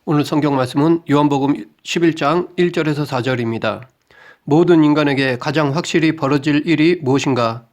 오늘 성경 말씀은 요한복음 11장 1절에서 4절입니다. 모든 인간에게 가장 확실히 벌어질 일이 무엇인가?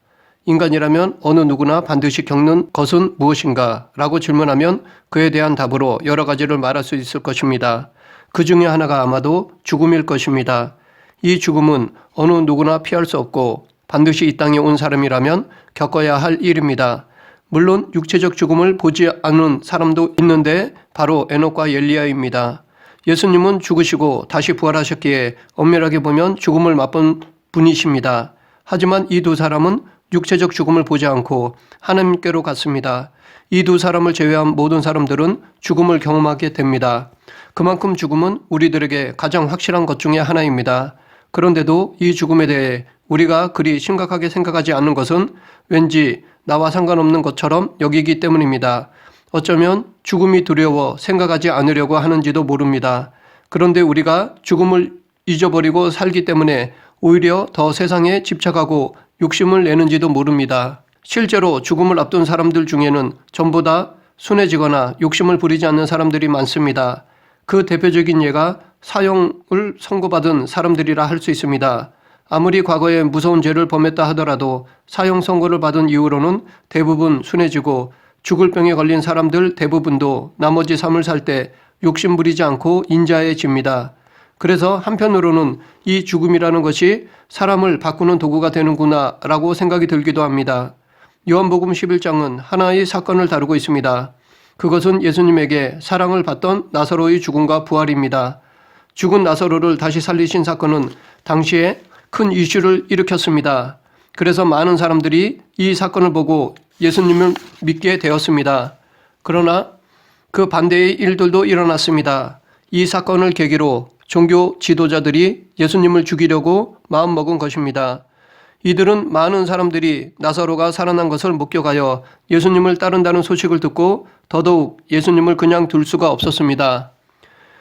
인간이라면 어느 누구나 반드시 겪는 것은 무엇인가? 라고 질문하면 그에 대한 답으로 여러 가지를 말할 수 있을 것입니다. 그 중에 하나가 아마도 죽음일 것입니다. 이 죽음은 어느 누구나 피할 수 없고 반드시 이 땅에 온 사람이라면 겪어야 할 일입니다. 물론 육체적 죽음을 보지 않는 사람도 있는데 바로 에녹과 엘리야입니다. 예수님은 죽으시고 다시 부활하셨기에 엄밀하게 보면 죽음을 맛본 분이십니다. 하지만 이 두 사람은 육체적 죽음을 보지 않고 하나님께로 갔습니다. 이 두 사람을 제외한 모든 사람들은 죽음을 경험하게 됩니다. 그만큼 죽음은 우리들에게 가장 확실한 것 중에 하나입니다. 그런데도 이 죽음에 대해 우리가 그리 심각하게 생각하지 않는 것은 왠지 나와 상관없는 것처럼 여기기 때문입니다. 어쩌면 죽음이 두려워 생각하지 않으려고 하는지도 모릅니다. 그런데 우리가 죽음을 잊어버리고 살기 때문에 오히려 더 세상에 집착하고 욕심을 내는지도 모릅니다. 실제로 죽음을 앞둔 사람들 중에는 전부 다 순해지거나 욕심을 부리지 않는 사람들이 많습니다. 그 대표적인 예가 사형을 선고받은 사람들이라 할 수 있습니다. 아무리 과거에 무서운 죄를 범했다 하더라도 사형 선고를 받은 이후로는 대부분 순해지고 죽을 병에 걸린 사람들 대부분도 나머지 삶을 살 때 욕심 부리지 않고 인자해집니다. 그래서 한편으로는 이 죽음이라는 것이 사람을 바꾸는 도구가 되는구나 라고 생각이 들기도 합니다. 요한복음 11장은 하나의 사건을 다루고 있습니다. 그것은 예수님에게 사랑을 받던 나사로의 죽음과 부활입니다. 죽은 나사로를 다시 살리신 사건은 당시에 큰 이슈를 일으켰습니다. 그래서 많은 사람들이 이 사건을 보고 예수님을 믿게 되었습니다. 그러나 그 반대의 일들도 일어났습니다. 이 사건을 계기로 종교 지도자들이 예수님을 죽이려고 마음먹은 것입니다. 이들은 많은 사람들이 나사로가 살아난 것을 목격하여 예수님을 따른다는 소식을 듣고 더더욱 예수님을 그냥 둘 수가 없었습니다.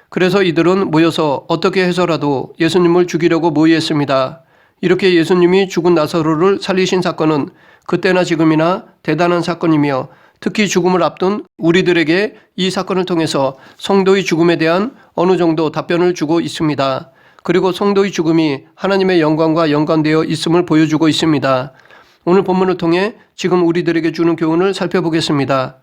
그래서 이들은 모여서 어떻게 해서라도 예수님을 죽이려고 모의했습니다. 이렇게 예수님이 죽은 나사로를 살리신 사건은 그때나 지금이나 대단한 사건이며 특히 죽음을 앞둔 우리들에게 이 사건을 통해서 성도의 죽음에 대한 어느 정도 답변을 주고 있습니다. 그리고 성도의 죽음이 하나님의 영광과 연관되어 있음을 보여주고 있습니다. 오늘 본문을 통해 지금 우리들에게 주는 교훈을 살펴보겠습니다.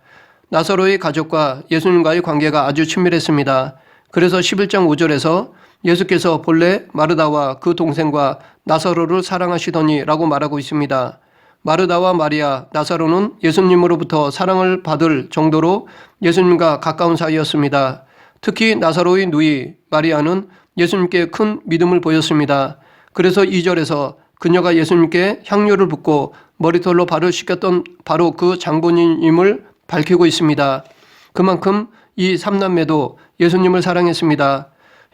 나사로의 가족과 예수님과의 관계가 아주 친밀했습니다. 그래서 11장 5절에서 예수께서 본래 마르다와 그 동생과 나사로를 사랑하시더니 라고 말하고 있습니다. 마르다와 마리아, 나사로는 예수님으로부터 사랑을 받을 정도로 예수님과 가까운 사이였습니다. 특히 나사로의 누이 마리아는 예수님께 큰 믿음을 보였습니다. 그래서 2절에서 그녀가 예수님께 향료를 붓고 머리털로 발을 씻겼던 바로 그 장본인임을 밝히고 있습니다. 그만큼 이 삼남매도 예수님을 사랑했습니다.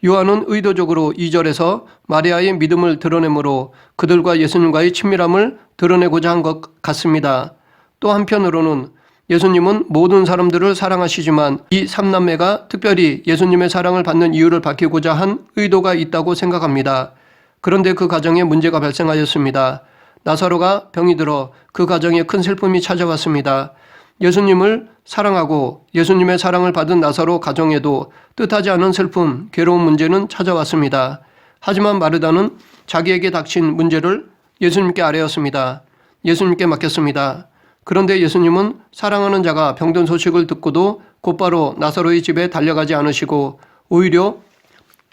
요한은 의도적으로 2절에서 마리아의 믿음을 드러내므로 그들과 예수님과의 친밀함을 드러내고자 한 것 같습니다. 또 한편으로는 예수님은 모든 사람들을 사랑하시지만 이 삼남매가 특별히 예수님의 사랑을 받는 이유를 밝히고자 한 의도가 있다고 생각합니다. 그런데 그 가정에 문제가 발생하였습니다. 나사로가 병이 들어 그 가정에 큰 슬픔이 찾아왔습니다. 예수님을 사랑하고 예수님의 사랑을 받은 나사로 가정에도 뜻하지 않은 슬픔, 괴로운 문제는 찾아왔습니다. 하지만 마르다는 자기에게 닥친 문제를 예수님께 아뢰었습니다. 예수님께 맡겼습니다. 그런데 예수님은 사랑하는 자가 병든 소식을 듣고도 곧바로 나사로의 집에 달려가지 않으시고 오히려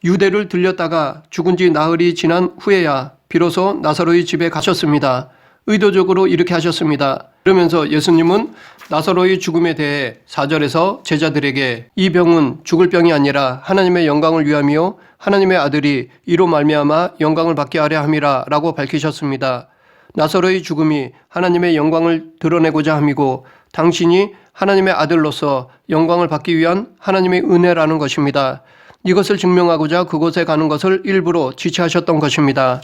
유대를 들렸다가 죽은 지 나흘이 지난 후에야 비로소 나사로의 집에 가셨습니다. 의도적으로 이렇게 하셨습니다. 그러면서 예수님은 나사로의 죽음에 대해 4절에서 제자들에게 이 병은 죽을 병이 아니라 하나님의 영광을 위함이요 하나님의 아들이 이로 말미암아 영광을 받게 하려 함이라 라고 밝히셨습니다. 나사로의 죽음이 하나님의 영광을 드러내고자 함이고 당신이 하나님의 아들로서 영광을 받기 위한 하나님의 은혜라는 것입니다. 이것을 증명하고자 그곳에 가는 것을 일부러 지체하셨던 것입니다.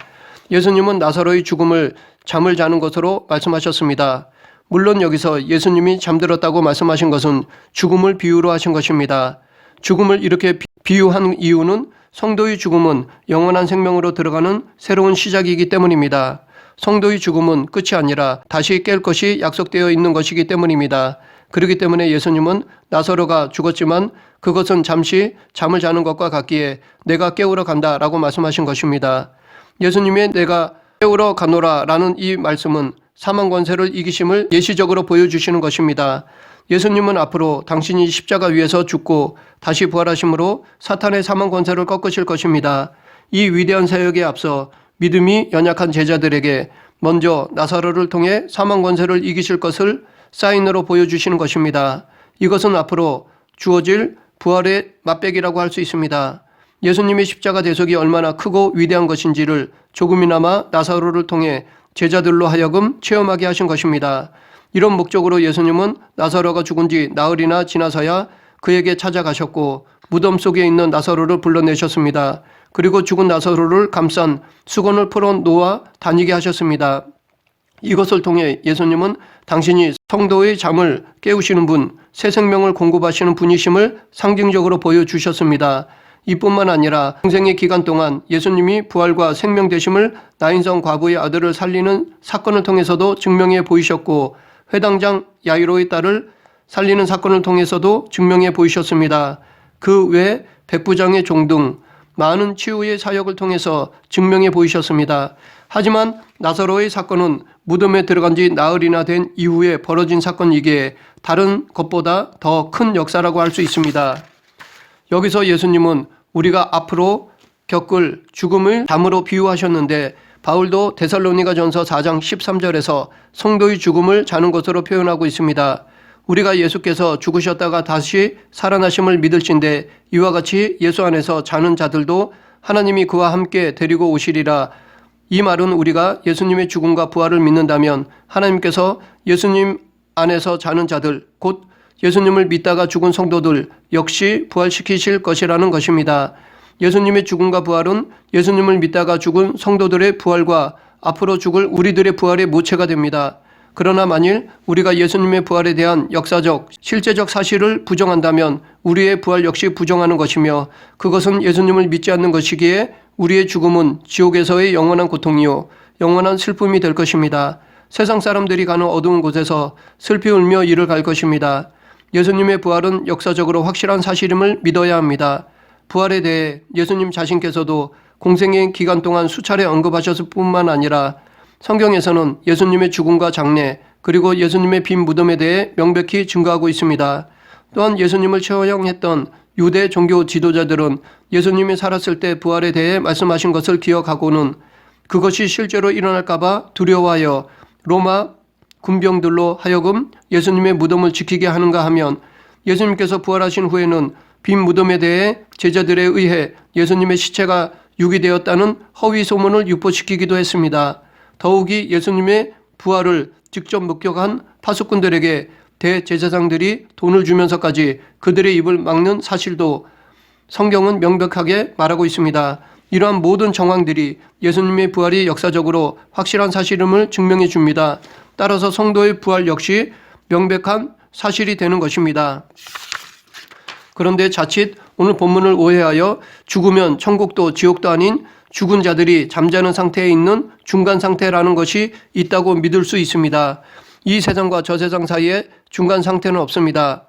예수님은 나사로의 죽음을 잠을 자는 것으로 말씀하셨습니다. 물론 여기서 예수님이 잠들었다고 말씀하신 것은 죽음을 비유로 하신 것입니다. 죽음을 이렇게 비유한 이유는 성도의 죽음은 영원한 생명으로 들어가는 새로운 시작이기 때문입니다. 성도의 죽음은 끝이 아니라 다시 깰 것이 약속되어 있는 것이기 때문입니다. 그렇기 때문에 예수님은 나사로가 죽었지만 그것은 잠시 잠을 자는 것과 같기에 내가 깨우러 간다라고 말씀하신 것입니다. 예수님의 내가 깨우러 가노라 라는 이 말씀은 사망 권세를 이기심을 예시적으로 보여주시는 것입니다. 예수님은 앞으로 당신이 십자가 위에서 죽고 다시 부활하심으로 사탄의 사망 권세를 꺾으실 것입니다. 이 위대한 사역에 앞서 믿음이 연약한 제자들에게 먼저 나사로를 통해 사망 권세를 이기실 것을 사인으로 보여주시는 것입니다. 이것은 앞으로 주어질 부활의 맛배기라고 할 수 있습니다. 예수님의 십자가 대속이 얼마나 크고 위대한 것인지를 조금이나마 나사로를 통해 제자들로 하여금 체험하게 하신 것입니다. 이런 목적으로 예수님은 나사로가 죽은 지 나흘이나 지나서야 그에게 찾아가셨고 무덤 속에 있는 나사로를 불러내셨습니다. 그리고 죽은 나사로를 감싼 수건을 풀어 놓아 다니게 하셨습니다. 이것을 통해 예수님은 당신이 성도의 잠을 깨우시는 분, 새 생명을 공급하시는 분이심을 상징적으로 보여주셨습니다. 이뿐만 아니라 평생의 기간 동안 예수님이 부활과 생명 되심을 나인성 과부의 아들을 살리는 사건을 통해서도 증명해 보이셨고 회당장 야이로의 딸을 살리는 사건을 통해서도 증명해 보이셨습니다. 그 외 백부장의 종 등 많은 치유의 사역을 통해서 증명해 보이셨습니다. 하지만 나사로의 사건은 무덤에 들어간 지 나흘이나 된 이후에 벌어진 사건이기에 다른 것보다 더 큰 역사라고 할 수 있습니다. 여기서 예수님은 우리가 앞으로 겪을 죽음을 담으로 비유하셨는데 바울도 데살로니가전서 4장 13절에서 성도의 죽음을 자는 것으로 표현하고 있습니다. 우리가 예수께서 죽으셨다가 다시 살아나심을 믿을진대 이와 같이 예수 안에서 자는 자들도 하나님이 그와 함께 데리고 오시리라. 이 말은 우리가 예수님의 죽음과 부활을 믿는다면 하나님께서 예수님 안에서 자는 자들, 곧 예수님을 믿다가 죽은 성도들 역시 부활시키실 것이라는 것입니다. 예수님의 죽음과 부활은 예수님을 믿다가 죽은 성도들의 부활과 앞으로 죽을 우리들의 부활의 모체가 됩니다. 그러나 만일 우리가 예수님의 부활에 대한 역사적, 실제적 사실을 부정한다면 우리의 부활 역시 부정하는 것이며 그것은 예수님을 믿지 않는 것이기에 우리의 죽음은 지옥에서의 영원한 고통이요 영원한 슬픔이 될 것입니다. 세상 사람들이 가는 어두운 곳에서 슬피 울며 이를 갈 것입니다. 예수님의 부활은 역사적으로 확실한 사실임을 믿어야 합니다. 부활에 대해 예수님 자신께서도 공생의 기간 동안 수차례 언급하셨을 뿐만 아니라 성경에서는 예수님의 죽음과 장례 그리고 예수님의 빈 무덤에 대해 명백히 증거하고 있습니다. 또한 예수님을 처형했던 유대 종교 지도자들은 예수님이 살았을 때 부활에 대해 말씀하신 것을 기억하고는 그것이 실제로 일어날까봐 두려워하여 로마 군병들로 하여금 예수님의 무덤을 지키게 하는가 하면 예수님께서 부활하신 후에는 빈 무덤에 대해 제자들에 의해 예수님의 시체가 유기되었다는 허위 소문을 유포시키기도 했습니다. 더욱이 예수님의 부활을 직접 목격한 파수꾼들에게 대제사장들이 돈을 주면서까지 그들의 입을 막는 사실도 성경은 명백하게 말하고 있습니다. 이러한 모든 정황들이 예수님의 부활이 역사적으로 확실한 사실임을 증명해 줍니다. 따라서 성도의 부활 역시 명백한 사실이 되는 것입니다. 그런데 자칫 오늘 본문을 오해하여 죽으면 천국도 지옥도 아닌 죽은 자들이 잠자는 상태에 있는 중간 상태라는 것이 있다고 믿을 수 있습니다. 이 세상과 저 세상 사이에 중간 상태는 없습니다.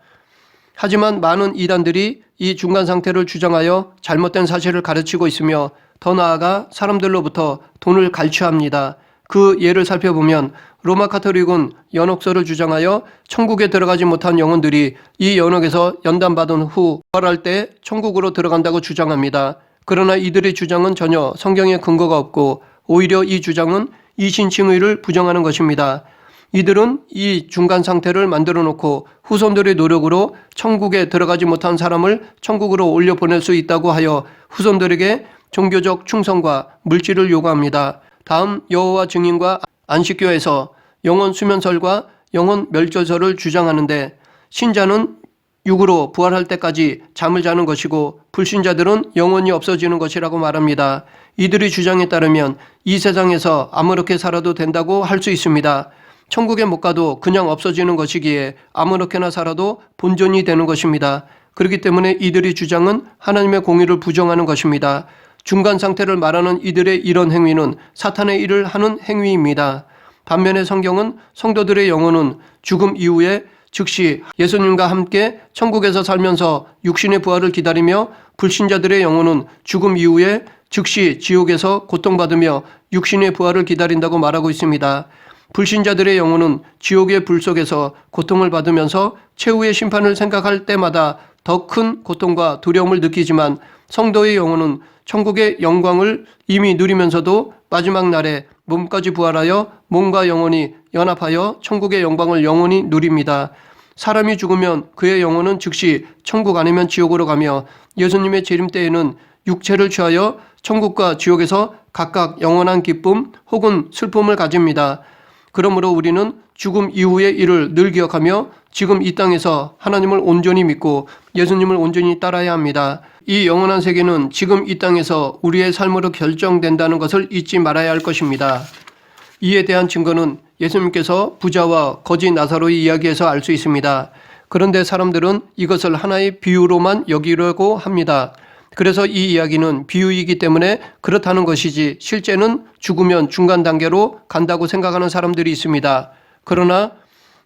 하지만 많은 이단들이 이 중간 상태를 주장하여 잘못된 사실을 가르치고 있으며 더 나아가 사람들로부터 돈을 갈취합니다. 그 예를 살펴보면 로마 카톨릭은 연옥설을 주장하여 천국에 들어가지 못한 영혼들이 이 연옥에서 연단받은 후 부활할 때 천국으로 들어간다고 주장합니다. 그러나 이들의 주장은 전혀 성경에 근거가 없고 오히려 이 주장은 이신칭의를 부정하는 것입니다. 이들은 이 중간 상태를 만들어 놓고 후손들의 노력으로 천국에 들어가지 못한 사람을 천국으로 올려보낼 수 있다고 하여 후손들에게 종교적 충성과 물질을 요구합니다. 다음 여호와 증인과 안식교에서 영혼 수면설과 영혼 멸절설을 주장하는데 신자는 육으로 부활할 때까지 잠을 자는 것이고 불신자들은 영혼이 없어지는 것이라고 말합니다. 이들의 주장에 따르면 이 세상에서 아무렇게 살아도 된다고 할 수 있습니다. 천국에 못 가도 그냥 없어지는 것이기에 아무렇게나 살아도 본전이 되는 것입니다. 그렇기 때문에 이들의 주장은 하나님의 공의를 부정하는 것입니다. 중간 상태를 말하는 이들의 이런 행위는 사탄의 일을 하는 행위입니다. 반면에 성경은 성도들의 영혼은 죽음 이후에 즉시 예수님과 함께 천국에서 살면서 육신의 부활을 기다리며 불신자들의 영혼은 죽음 이후에 즉시 지옥에서 고통받으며 육신의 부활을 기다린다고 말하고 있습니다. 불신자들의 영혼은 지옥의 불 속에서 고통을 받으면서 최후의 심판을 생각할 때마다 더 큰 고통과 두려움을 느끼지만 성도의 영혼은 천국의 영광을 이미 누리면서도 마지막 날에 몸까지 부활하여 몸과 영혼이 연합하여 천국의 영광을 영원히 누립니다. 사람이 죽으면 그의 영혼은 즉시 천국 아니면 지옥으로 가며 예수님의 재림 때에는 육체를 취하여 천국과 지옥에서 각각 영원한 기쁨 혹은 슬픔을 가집니다. 그러므로 우리는 죽음 이후의 일을 늘 기억하며 지금 이 땅에서 하나님을 온전히 믿고 예수님을 온전히 따라야 합니다. 이 영원한 세계는 지금 이 땅에서 우리의 삶으로 결정된다는 것을 잊지 말아야 할 것입니다. 이에 대한 증거는 예수님께서 부자와 거지 나사로의 이야기에서 알 수 있습니다. 그런데 사람들은 이것을 하나의 비유로만 여기려고 합니다. 그래서 이 이야기는 비유이기 때문에 그렇다는 것이지 실제는 죽으면 중간 단계로 간다고 생각하는 사람들이 있습니다. 그러나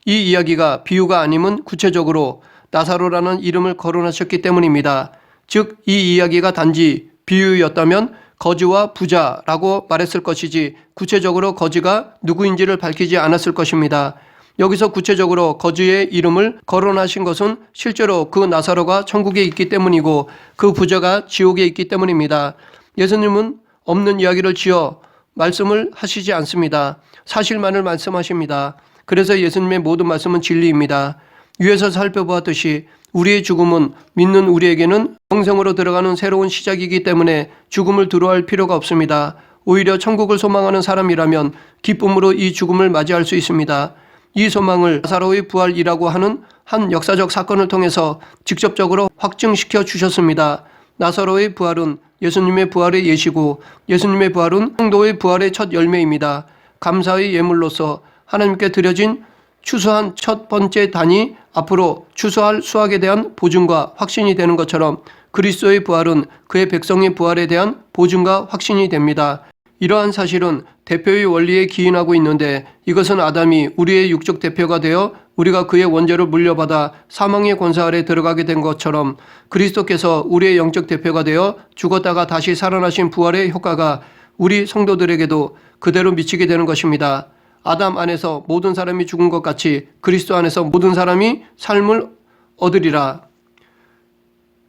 이 이야기가 비유가 아님은 구체적으로 나사로라는 이름을 거론하셨기 때문입니다. 즉 이 이야기가 단지 비유였다면 거지와 부자라고 말했을 것이지 구체적으로 거지가 누구인지를 밝히지 않았을 것입니다. 여기서 구체적으로 거지의 이름을 거론하신 것은 실제로 그 나사로가 천국에 있기 때문이고 그 부자가 지옥에 있기 때문입니다. 예수님은 없는 이야기를 지어 말씀을 하시지 않습니다. 사실만을 말씀하십니다. 그래서 예수님의 모든 말씀은 진리입니다. 위에서 살펴보았듯이 우리의 죽음은 믿는 우리에게는 영생으로 들어가는 새로운 시작이기 때문에 죽음을 두려워할 필요가 없습니다. 오히려 천국을 소망하는 사람이라면 기쁨으로 이 죽음을 맞이할 수 있습니다. 이 소망을 나사로의 부활이라고 하는 한 역사적 사건을 통해서 직접적으로 확증시켜 주셨습니다. 나사로의 부활은 예수님의 부활의 예시고 예수님의 부활은 성도의 부활의 첫 열매입니다. 감사의 예물로서 하나님께 드려진 추수한 첫 번째 단이 앞으로 추수할 수확에 대한 보증과 확신이 되는 것처럼 그리스도의 부활은 그의 백성의 부활에 대한 보증과 확신이 됩니다. 이러한 사실은 대표의 원리에 기인하고 있는데 이것은 아담이 우리의 육적 대표가 되어 우리가 그의 원죄를 물려받아 사망의 권세 아래 들어가게 된 것처럼 그리스도께서 우리의 영적 대표가 되어 죽었다가 다시 살아나신 부활의 효과가 우리 성도들에게도 그대로 미치게 되는 것입니다. 아담 안에서 모든 사람이 죽은 것 같이 그리스도 안에서 모든 사람이 삶을 얻으리라.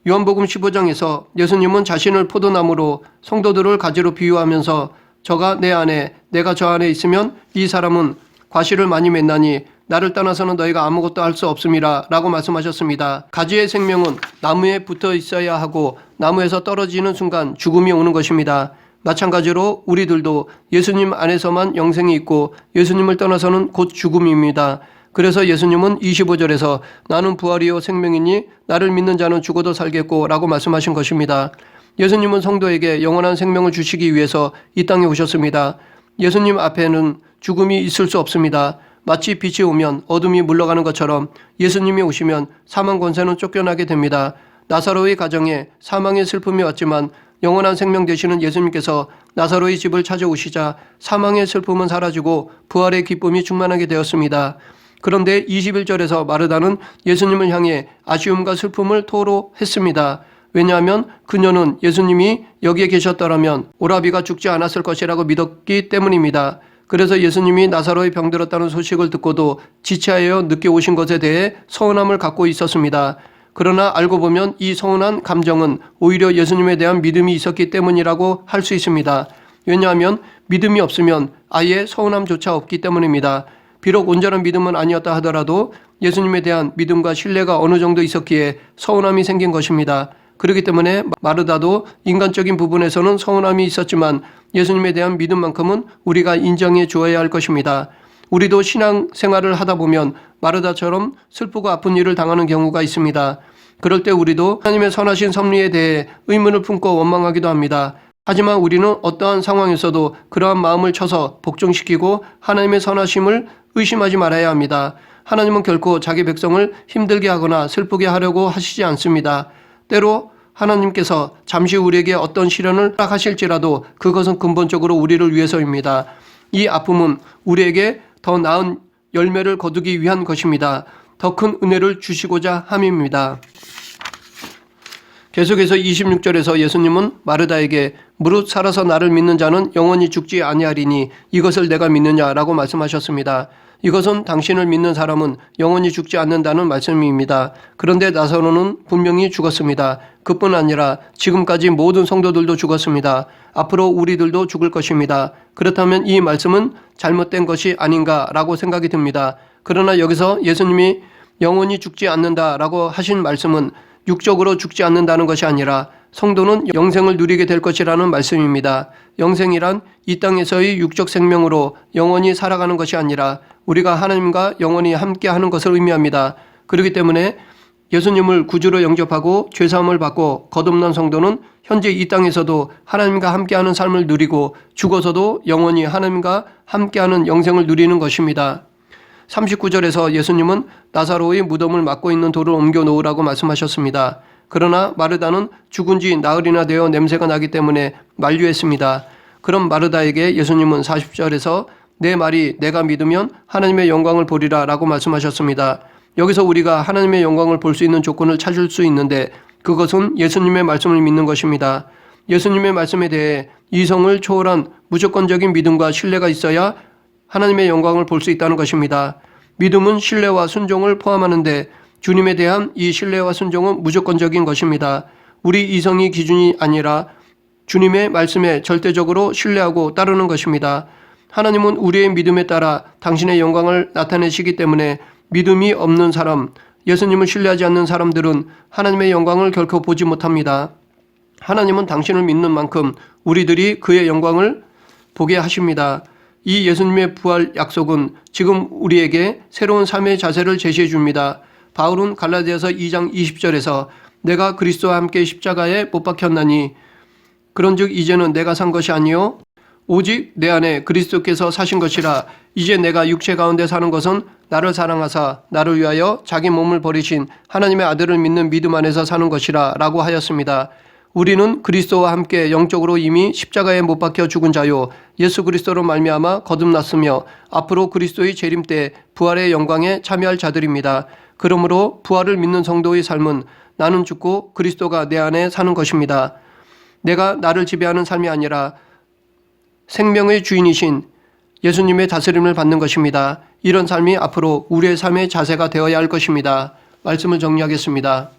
요한복음 15장에서 예수님은 자신을 포도나무로 성도들을 가지로 비유하면서 저가 내 안에 내가 저 안에 있으면 이 사람은 과실을 많이 맺나니 나를 떠나서는 너희가 아무것도 할 수 없음이라 라고 말씀하셨습니다. 가지의 생명은 나무에 붙어 있어야 하고 나무에서 떨어지는 순간 죽음이 오는 것입니다. 마찬가지로 우리들도 예수님 안에서만 영생이 있고 예수님을 떠나서는 곧 죽음입니다. 그래서 예수님은 25절에서 나는 부활이요 생명이니 나를 믿는 자는 죽어도 살겠고 라고 말씀하신 것입니다. 예수님은 성도에게 영원한 생명을 주시기 위해서 이 땅에 오셨습니다. 예수님 앞에는 죽음이 있을 수 없습니다. 마치 빛이 오면 어둠이 물러가는 것처럼 예수님이 오시면 사망 권세는 쫓겨나게 됩니다. 나사로의 가정에 사망의 슬픔이 왔지만 영원한 생명 되시는 예수님께서 나사로의 집을 찾아오시자 사망의 슬픔은 사라지고 부활의 기쁨이 충만하게 되었습니다. 그런데 21절에서 마르다는 예수님을 향해 아쉬움과 슬픔을 토로했습니다. 왜냐하면 그녀는 예수님이 여기에 계셨더라면 오라비가 죽지 않았을 것이라고 믿었기 때문입니다. 그래서 예수님이 나사로의 병들었다는 소식을 듣고도 지체하여 늦게 오신 것에 대해 서운함을 갖고 있었습니다. 그러나 알고 보면 이 서운한 감정은 오히려 예수님에 대한 믿음이 있었기 때문이라고 할 수 있습니다. 왜냐하면 믿음이 없으면 아예 서운함조차 없기 때문입니다. 비록 온전한 믿음은 아니었다 하더라도 예수님에 대한 믿음과 신뢰가 어느 정도 있었기에 서운함이 생긴 것입니다. 그렇기 때문에 마르다도 인간적인 부분에서는 서운함이 있었지만 예수님에 대한 믿음만큼은 우리가 인정해 주어야 할 것입니다. 우리도 신앙 생활을 하다 보면 마르다처럼 슬프고 아픈 일을 당하는 경우가 있습니다. 그럴 때 우리도 하나님의 선하신 섭리에 대해 의문을 품고 원망하기도 합니다. 하지만 우리는 어떠한 상황에서도 그러한 마음을 쳐서 복종시키고 하나님의 선하심을 의심하지 말아야 합니다. 하나님은 결코 자기 백성을 힘들게 하거나 슬프게 하려고 하시지 않습니다. 때로 하나님께서 잠시 우리에게 어떤 시련을 허락하실지라도 그것은 근본적으로 우리를 위해서입니다. 이 아픔은 우리에게 더 나은 열매를 거두기 위한 것입니다. 더 큰 은혜를 주시고자 함입니다. 계속해서 26절에서 예수님은 마르다에게 무릇 살아서 나를 믿는 자는 영원히 죽지 아니하리니 이것을 내가 믿느냐라고 말씀하셨습니다. 이것은 당신을 믿는 사람은 영원히 죽지 않는다는 말씀입니다. 그런데 나사로는 분명히 죽었습니다. 그뿐 아니라 지금까지 모든 성도들도 죽었습니다. 앞으로 우리들도 죽을 것입니다. 그렇다면 이 말씀은 잘못된 것이 아닌가라고 생각이 듭니다. 그러나 여기서 예수님이 영원히 죽지 않는다라고 하신 말씀은 육적으로 죽지 않는다는 것이 아니라 성도는 영생을 누리게 될 것이라는 말씀입니다. 영생이란 이 땅에서의 육적 생명으로 영원히 살아가는 것이 아니라 우리가 하나님과 영원히 함께하는 것을 의미합니다. 그렇기 때문에 예수님을 구주로 영접하고 죄사함을 받고 거듭난 성도는 현재 이 땅에서도 하나님과 함께하는 삶을 누리고 죽어서도 영원히 하나님과 함께하는 영생을 누리는 것입니다. 39절에서 예수님은 나사로의 무덤을 막고 있는 돌을 옮겨 놓으라고 말씀하셨습니다. 그러나 마르다는 죽은 지 나흘이나 되어 냄새가 나기 때문에 만류했습니다. 그럼 마르다에게 예수님은 40절에서 내 말이 내가 믿으면 하나님의 영광을 보리라 라고 말씀하셨습니다. 여기서 우리가 하나님의 영광을 볼 수 있는 조건을 찾을 수 있는데 그것은 예수님의 말씀을 믿는 것입니다. 예수님의 말씀에 대해 이성을 초월한 무조건적인 믿음과 신뢰가 있어야 하나님의 영광을 볼 수 있다는 것입니다. 믿음은 신뢰와 순종을 포함하는데 주님에 대한 이 신뢰와 순종은 무조건적인 것입니다. 우리 이성이 기준이 아니라 주님의 말씀에 절대적으로 신뢰하고 따르는 것입니다. 하나님은 우리의 믿음에 따라 당신의 영광을 나타내시기 때문에 믿음이 없는 사람, 예수님을 신뢰하지 않는 사람들은 하나님의 영광을 결코 보지 못합니다. 하나님은 당신을 믿는 만큼 우리들이 그의 영광을 보게 하십니다. 이 예수님의 부활 약속은 지금 우리에게 새로운 삶의 자세를 제시해 줍니다. 바울은 갈라디아서 2장 20절에서 내가 그리스도와 함께 십자가에 못 박혔나니 그런즉 이제는 내가 산 것이 아니요 오직 내 안에 그리스도께서 사신 것이라. 이제 내가 육체 가운데 사는 것은 나를 사랑하사 나를 위하여 자기 몸을 버리신 하나님의 아들을 믿는 믿음 안에서 사는 것이라 라고 하였습니다. 우리는 그리스도와 함께 영적으로 이미 십자가에 못 박혀 죽은 자요 예수 그리스도로 말미암아 거듭났으며 앞으로 그리스도의 재림 때 부활의 영광에 참여할 자들입니다. 그러므로 부활을 믿는 성도의 삶은 나는 죽고 그리스도가 내 안에 사는 것입니다. 내가 나를 지배하는 삶이 아니라 생명의 주인이신 예수님의 다스림을 받는 것입니다. 이런 삶이 앞으로 우리의 삶의 자세가 되어야 할 것입니다. 말씀을 정리하겠습니다.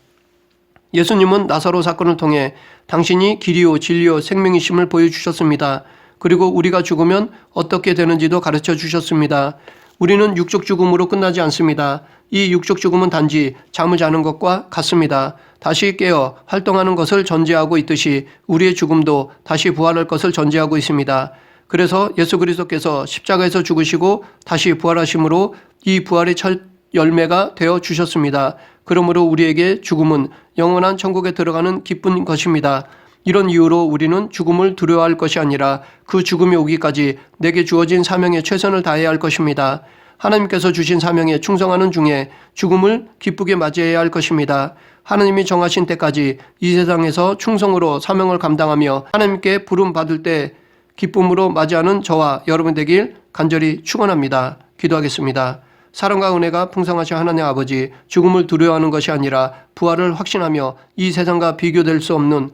예수님은 나사로 사건을 통해 당신이 길이요 진리요 생명이심을 보여주셨습니다. 그리고 우리가 죽으면 어떻게 되는지도 가르쳐 주셨습니다. 우리는 육적 죽음으로 끝나지 않습니다. 이 육적 죽음은 단지 잠을 자는 것과 같습니다. 다시 깨어 활동하는 것을 전제하고 있듯이 우리의 죽음도 다시 부활할 것을 전제하고 있습니다. 그래서 예수 그리스도께서 십자가에서 죽으시고 다시 부활하심으로 이 부활의 첫 열매가 되어 주셨습니다. 그러므로 우리에게 죽음은 영원한 천국에 들어가는 기쁜 것입니다. 이런 이유로 우리는 죽음을 두려워할 것이 아니라 그 죽음이 오기까지 내게 주어진 사명에 최선을 다해야 할 것입니다. 하나님께서 주신 사명에 충성하는 중에 죽음을 기쁘게 맞이해야 할 것입니다. 하나님이 정하신 때까지 이 세상에서 충성으로 사명을 감당하며 하나님께 부름 받을 때 기쁨으로 맞이하는 저와 여러분 되길 간절히 축원합니다. 기도하겠습니다. 사랑과 은혜가 풍성하신 하나님 아버지, 죽음을 두려워하는 것이 아니라 부활을 확신하며 이 세상과 비교될 수 없는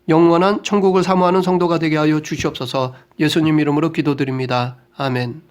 영원한 천국을 사모하는 성도가 되게 하여 주시옵소서. 예수님 이름으로 기도드립니다. 아멘.